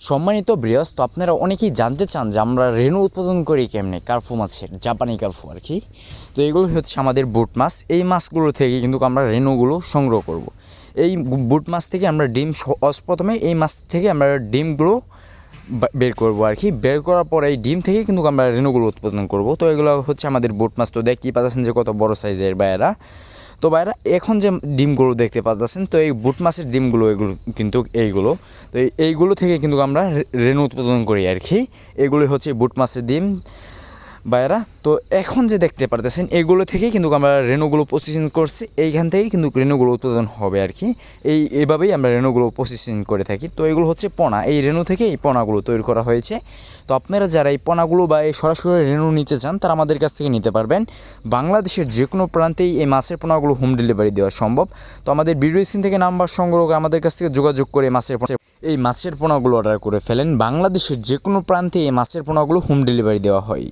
সম্মানিত ভিউয়ার্স, তো আপনারা অনেকেই জানতে চান যে আমরা রেণু উৎপাদন করি কেমনে কার্পু মাছের, জাপানি কার্পু আর কি। তো এগুলো হচ্ছে আমাদের বুট মাছ। এই মাছগুলো থেকে কিন্তু আমরা রেণুগুলো সংগ্রহ করব। এই বুট মাছ থেকে আমরা ডিম প্রথমে এই মাছ থেকে আমরা ডিমগুলো বের করবো আর কি। বের করার পরে এই ডিম থেকে কিন্তু আমরা রেণুগুলো উৎপাদন করব। তো এগুলো হচ্ছে আমাদের বুট মাছ। তো দেখতেই পাচ্ছেন যে কত বড় সাইজের বাইরা। তো বাইরা এখন যে ডিমগুলো দেখতে পাচ্ছেন, তো এই বুট মাছের ডিমগুলো এগুলো কিন্তু এইগুলো। তো এইগুলো থেকে কিন্তু আমরা রেণু উৎপাদন করি আর কি। এগুলো হচ্ছে বুট মাছের ডিম বাইরা। তো এখন যে দেখতে পারতেছেন এগুলো থেকেই কিন্তু আমরা রেণুগুলো প্রসেসিং করছি। এইখান থেকেই কিন্তু রেণুগুলো উৎপাদন হবে আর কি। এইভাবেই আমরা রেণুগুলো প্রসেসিং করে থাকি। তো এগুলো হচ্ছে পোনা, এই রেণু থেকে এই পোনাগুলো তৈরি করা হয়েছে। তো আপনারা যারা এই পোনাগুলো বা এই সরাসরি রেণু নিতে চান তারা আমাদের কাছ থেকে নিতে পারবেন। বাংলাদেশের যে কোনো প্রান্তেই এই মাছের পোনাগুলো হোম ডেলিভারি দেওয়া সম্ভব। তো আমাদের ভিডিও স্ক্রিন থেকে নাম্বার সংগ্রহ করে আমাদের কাছ থেকে যোগাযোগ করে এই মাছের পোনাগুলো অর্ডার করে ফেলেন। বাংলাদেশের যে কোনো প্রান্তে এই মাছের পোনাগুলো হোম ডেলিভারি দেওয়া হয়।